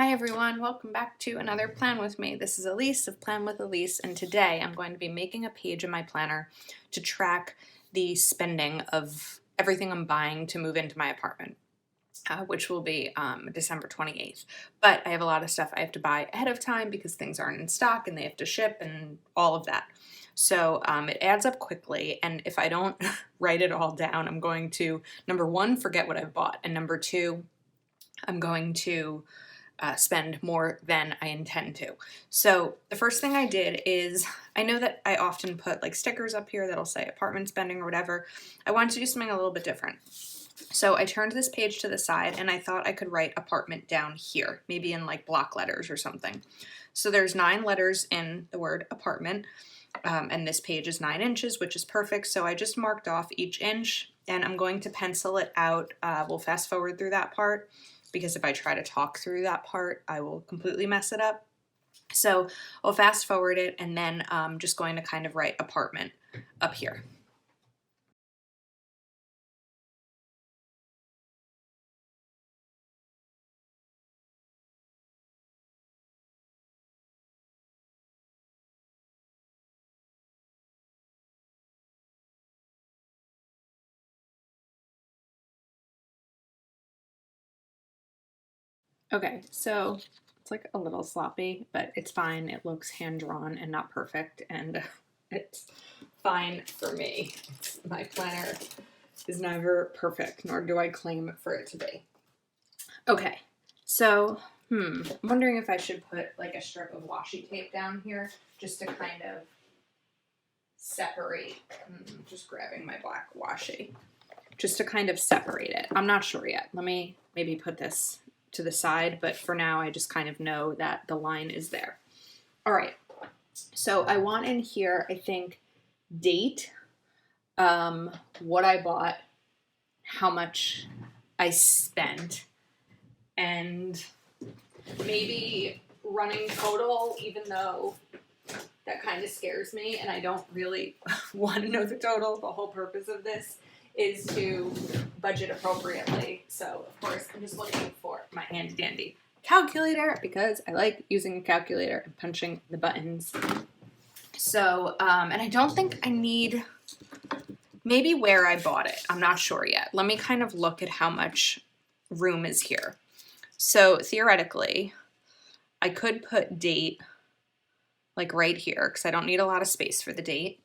Hi everyone, welcome back to another Plan With Me. This is Elise of Plan with Elise, and today I'm going to be making a page in my planner to track the spending of everything I'm buying to move into my apartment, which will be December 28th. But I have a lot of stuff I have to buy ahead of time because things aren't in stock and they have to ship and all of that. So it adds up quickly, and if I don't write it all down, I'm going to, number one, forget what I've bought, and number two, I'm going to spend more than I intend to. So the first thing I did is, I know that I often put like stickers up here that'll say apartment spending or whatever. I wanted to do something a little bit different. So I turned this page to the side and I thought I could write apartment down here, maybe in like block letters or something. So there's 9 letters in the word apartment, and this page is 9 inches, which is perfect. So I just marked off each inch and I'm going to pencil it out. We'll fast forward through that part, because if I try to talk through that part, I will completely mess it up. So I'll fast forward it, and then I'm just going to kind of write apartment up here. Okay, so it's like a little sloppy, but it's fine. It looks hand-drawn and not perfect, and it's fine for me. My planner is never perfect, nor do I claim for it to be. Okay, so, I'm wondering if I should put like a strip of washi tape down here just to kind of separate. Just grabbing my black washi just to kind of separate it. I'm not sure yet. Let me maybe put this to the side, but for now I just kind of know that the line is there. All right, so I want in here, I think, date, what I bought, how much I spent, and maybe running total, even though that kind of scares me and I don't really want to know the total. The whole purpose of this is to budget appropriately. So of course I'm just looking for my handy dandy calculator because I like using a calculator and punching the buttons. So, and I don't think I need, maybe where I bought it. I'm not sure yet. Let me kind of look at how much room is here. So theoretically, I could put date like right here because I don't need a lot of space for the date.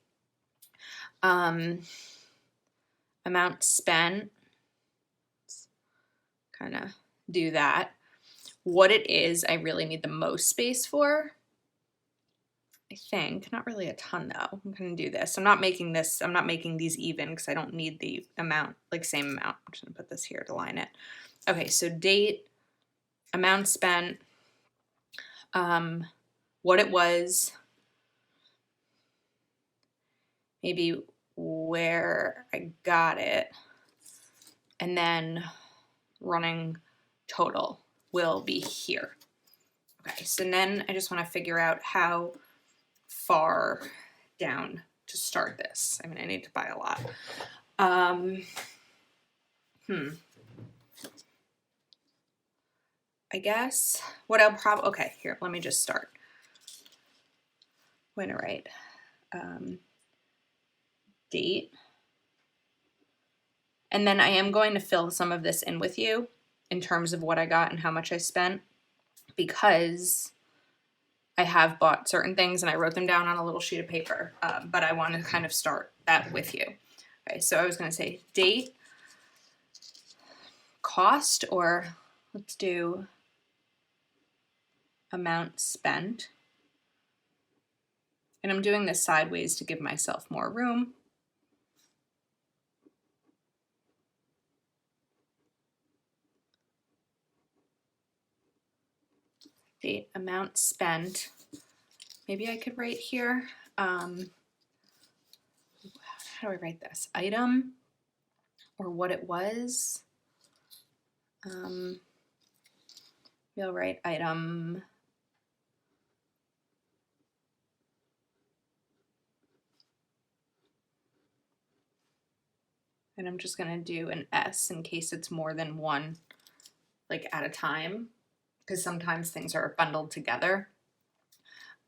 Amount spent, kind of do that. What it is I really need the most space for, I think, not really a ton though. I'm gonna do this. I'm not making these even because I don't need the amount, like same amount. I'm just gonna put this here to line it. Okay, so date, amount spent, what it was, maybe where I got it, and then running total will be here. Okay, so then I just want to figure out how far down to start this. I mean, I need to buy a lot. I guess what I'll probably, okay, here, let me just start. I'm going to write date. And then I am going to fill some of this in with you in terms of what I got and how much I spent, because I have bought certain things and I wrote them down on a little sheet of paper, but I want to kind of start that with you. Okay, so I was going to say date, cost, or let's do amount spent. And I'm doing this sideways to give myself more room. Date, amount spent. Maybe I could write here. How do I write this? Item, or what it was. Maybe I'll write item. And I'm just gonna do an S in case it's more than one, like at a time. because sometimes things are bundled together.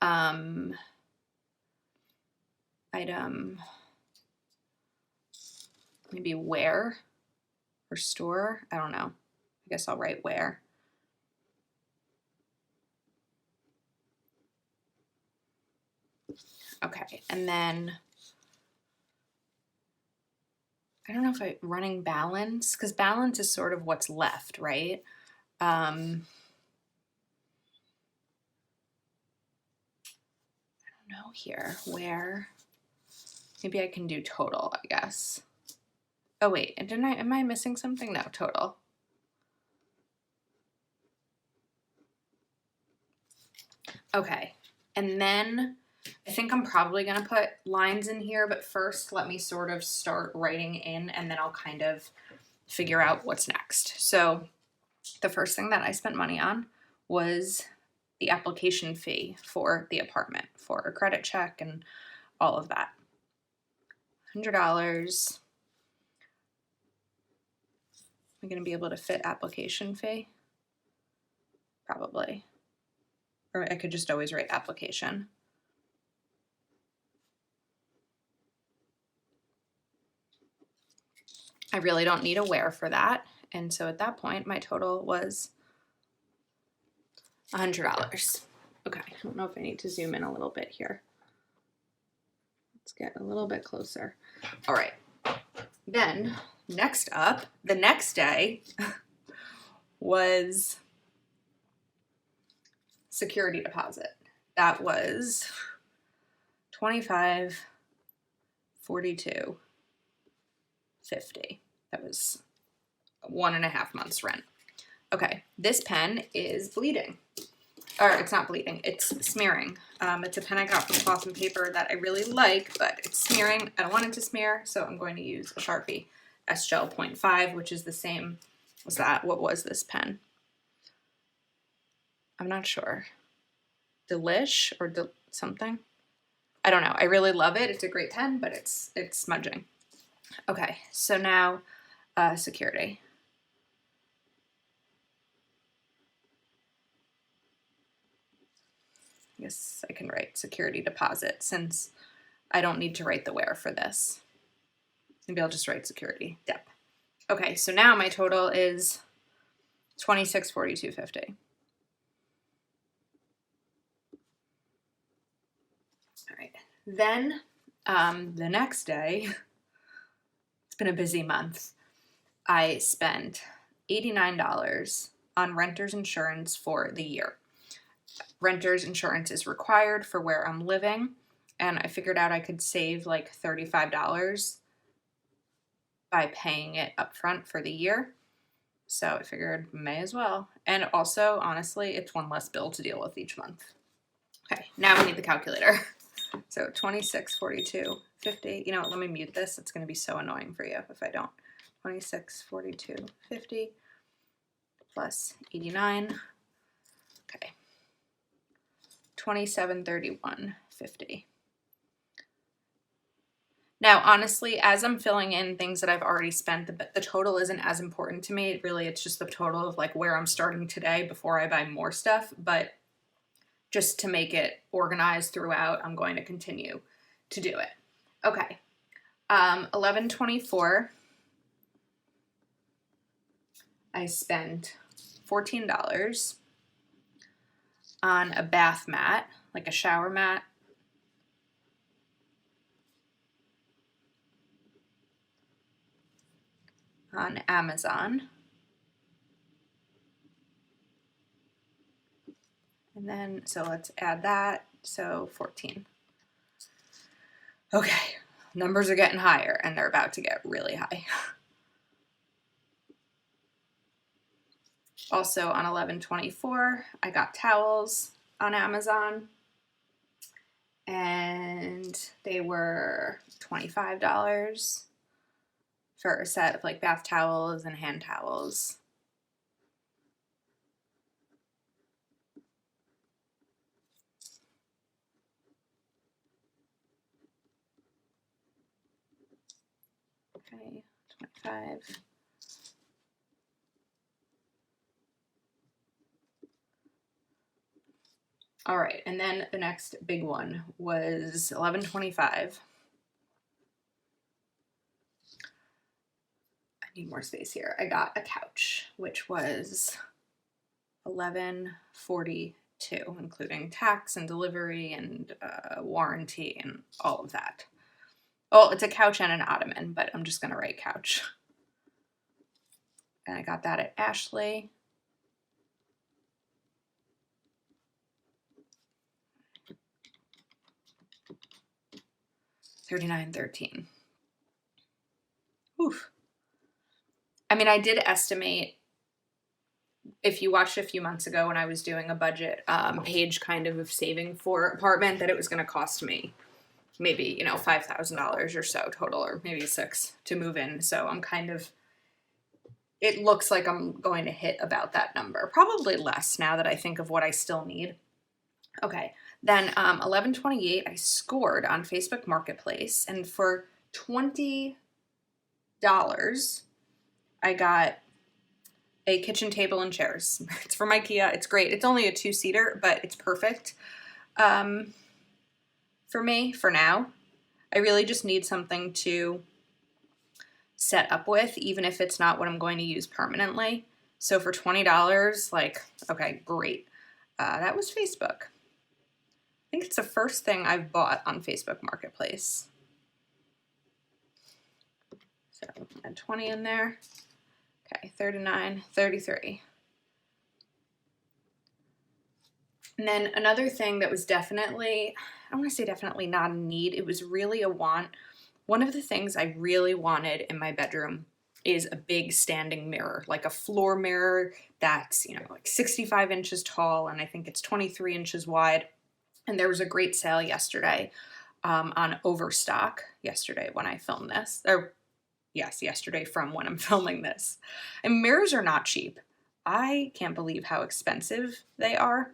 Item, maybe where or store. I don't know. I guess I'll write where. Okay, and then I don't know if running balance, because balance is sort of what's left, right? I don't know here, where, maybe I can do total, I guess. Oh wait, am I missing something? No, total. Okay, and then I think I'm probably gonna put lines in here, but first let me sort of start writing in and then I'll kind of figure out what's next. So the first thing that I spent money on was the application fee for the apartment, for a credit check and all of that. $100. Am I gonna be able to fit application fee? Probably. Or I could just always write application. I really don't need a where for that. And so at that point, my total was $100. Okay, I don't know if I need to zoom in a little bit here. Let's get a little bit closer. All right. Then next up, the next day was security deposit. That was $25, $42, $50. That was 1.5 months rent. Okay, this pen is bleeding. Or it's not bleeding, it's smearing. It's a pen I got from Cloth and Paper that I really like, but it's smearing. I don't want it to smear, so I'm going to use a Sharpie S-Gel 0.5, which is the same as that. What was this pen? I'm not sure. Delish or something? I don't know. I really love it. It's a great pen, but it's smudging. Okay, so now security. I guess I can write security deposit since I don't need to write the where for this. Maybe I'll just write security dep. Okay, so now my total is $26, $42, $50. All right, then the next day, it's been a busy month. I spent $89 on renter's insurance for the year. Renter's insurance is required for where I'm living, and I figured out I could save like $35 by paying it upfront for the year. So I figured may as well. And also, honestly, it's one less bill to deal with each month. Okay, now we need the calculator. So 26, 42, 50. You know what, let me mute this. It's going to be so annoying for you if I don't. 26, 42, 50 plus 89. Okay. 27, 31, 50. Now, honestly, as I'm filling in things that I've already spent, the total isn't as important to me. Really, it's just the total of like where I'm starting today before I buy more stuff. But just to make it organized throughout, I'm going to continue to do it. Okay. 11/24. I spent $14 on a bath mat, like a shower mat. On Amazon. And then, so let's add that. So 14. Okay, numbers are getting higher and they're about to get really high. Also on 11/24, I got towels on Amazon and they were $25 for a set of like bath towels and hand towels. Okay, 25. All right, and then the next big one was $11.25. I need more space here. I got a couch, which was $11.42, including tax and delivery and warranty and all of that. Oh, it's a couch and an ottoman, but I'm just gonna write couch. And I got that at Ashley. $39.13. Oof. I mean, I did estimate, if you watched a few months ago when I was doing a budget page kind of saving for apartment, that it was going to cost me maybe, $5,000 or so total, or maybe $6,000 to move in. So I'm kind of, it looks like I'm going to hit about that number, probably less now that I think of what I still need. Okay, then $11.28 I scored on Facebook Marketplace, and for $20 I got a kitchen table and chairs. It's from IKEA. It's great. It's only a 2-seater, but it's perfect for me for now. I really just need something to set up with, even if it's not what I'm going to use permanently. So for $20, like, okay, great. That was Facebook. I think it's the first thing I've bought on Facebook Marketplace. So add 20 in there. Okay, 39, 33. And then another thing that was definitely, I don't want to say definitely not a need, it was really a want. One of the things I really wanted in my bedroom is a big standing mirror, like a floor mirror that's, like 65 inches tall, and I think it's 23 inches wide. And there was a great sale yesterday on Overstock yesterday when I filmed this. Yes, yesterday from when I'm filming this. And mirrors are not cheap. I can't believe how expensive they are,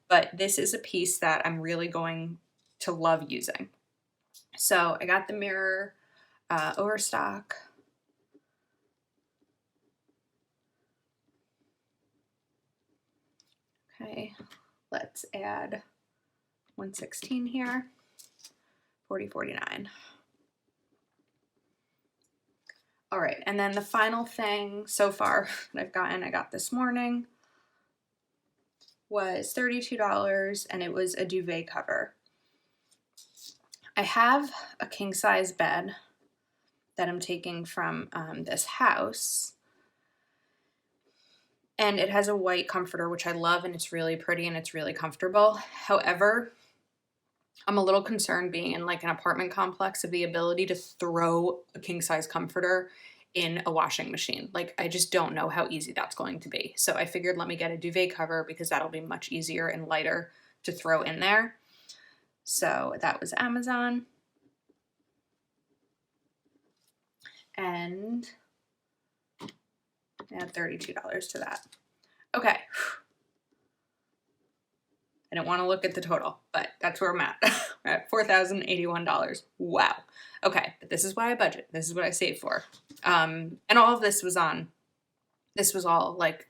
but this is a piece that I'm really going to love using. So I got the mirror, Overstock. Okay, let's add 116 here, 40.49. All right, and then the final thing so far that I got this morning, was $32, and it was a duvet cover. I have a king-size bed that I'm taking from this house, and it has a white comforter, which I love, and it's really pretty and it's really comfortable. However, I'm a little concerned being in like an apartment complex of the ability to throw a king-size comforter in a washing machine. Like, I just don't know how easy that's going to be. So I figured, let me get a duvet cover because that'll be much easier and lighter to throw in there. So that was Amazon. And add $32 to that. Okay. I don't want to look at the total, but that's where I'm at. We're at $4,081. Wow. Okay, but this is why I budget. This is what I save for. And all of this was all like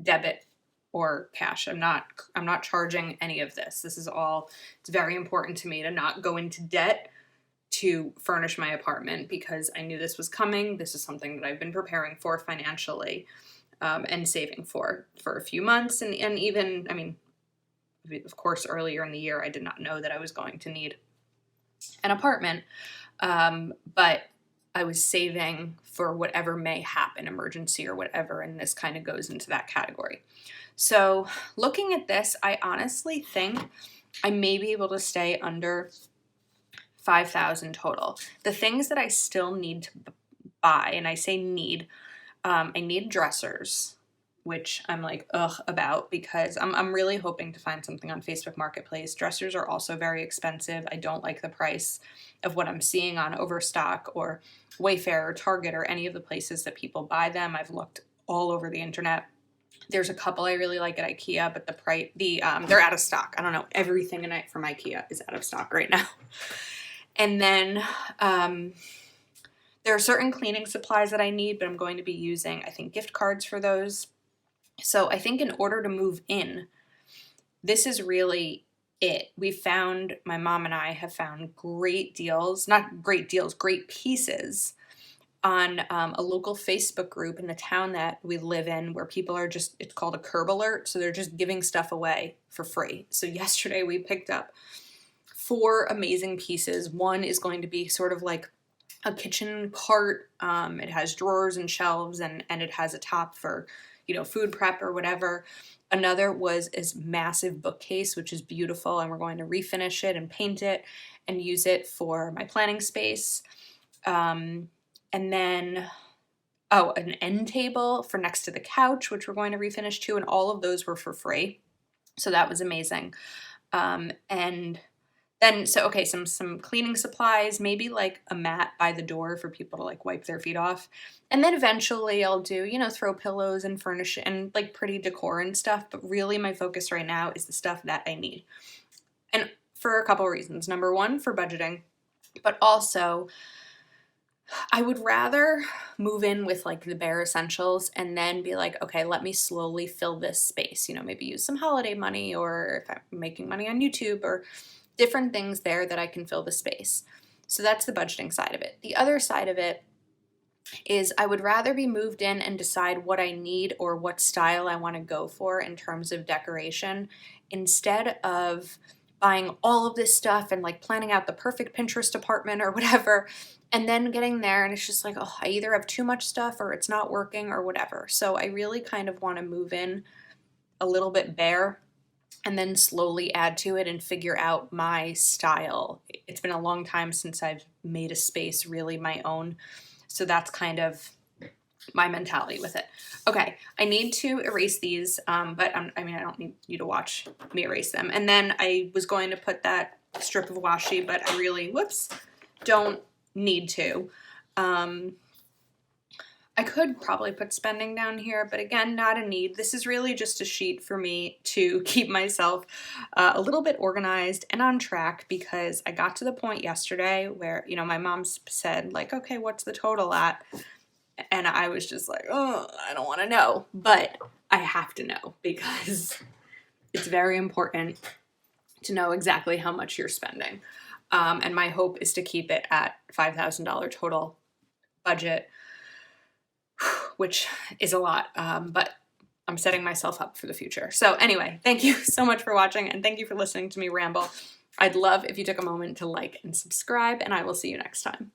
debit or cash. I'm not charging any of this. This is all, it's very important to me to not go into debt to furnish my apartment because I knew this was coming. This is something that I've been preparing for financially and saving for a few months. And even, I mean, of course, earlier in the year, I did not know that I was going to need an apartment, but I was saving for whatever may happen, emergency or whatever, and this kind of goes into that category. So looking at this, I honestly think I may be able to stay under $5,000 total. The things that I still need to buy, and I say need, I need dressers, which I'm like, ugh, about, because I'm really hoping to find something on Facebook Marketplace. Dressers are also very expensive. I don't like the price of what I'm seeing on Overstock or Wayfair or Target or any of the places that people buy them. I've looked all over the internet. There's a couple I really like at IKEA, but they're out of stock. I don't know. Everything from IKEA is out of stock right now. And then there are certain cleaning supplies that I need, but I'm going to be using, I think, gift cards for those. So I think in order to move in, this is really it. My mom and I have found great deals, not great deals, great pieces on a local Facebook group in the town that we live in where people are just, it's called a curb alert. So they're just giving stuff away for free. So yesterday we picked up 4 amazing pieces. One is going to be sort of like a kitchen cart. It has drawers and shelves and it has a top for, food prep or whatever. Another was this massive bookcase, which is beautiful, and we're going to refinish it and paint it and use it for my planning space. And then, an end table for next to the couch, which we're going to refinish too, and all of those were for free. So that was amazing. And then, some cleaning supplies, maybe like a mat by the door for people to like wipe their feet off. And then eventually I'll do, throw pillows and furnish and like pretty decor and stuff. But really my focus right now is the stuff that I need. And for a couple reasons. Number one, for budgeting, but also I would rather move in with like the bare essentials and then be like, okay, let me slowly fill this space, maybe use some holiday money, or if I'm making money on YouTube, or different things there that I can fill the space. So that's the budgeting side of it. The other side of it is I would rather be moved in and decide what I need or what style I want to go for in terms of decoration, instead of buying all of this stuff and like planning out the perfect Pinterest apartment or whatever, and then getting there and it's just like, oh, I either have too much stuff or it's not working or whatever. So I really kind of want to move in a little bit bare and then slowly add to it and figure out my style. It's been a long time since I've made a space really my own. So that's kind of my mentality with it. Okay, I need to erase these, but I don't need you to watch me erase them. And then I was going to put that strip of washi, but I really, don't need to. I could probably put spending down here, but again, not a need. This is really just a sheet for me to keep myself a little bit organized and on track, because I got to the point yesterday where, my mom said like, okay, what's the total at? And I was just like, oh, I don't want to know, but I have to know because it's very important to know exactly how much you're spending. And my hope is to keep it at $5,000 total budget, which is a lot, but I'm setting myself up for the future. So anyway, thank you so much for watching, and thank you for listening to me ramble. I'd love if you took a moment to like and subscribe, and I will see you next time.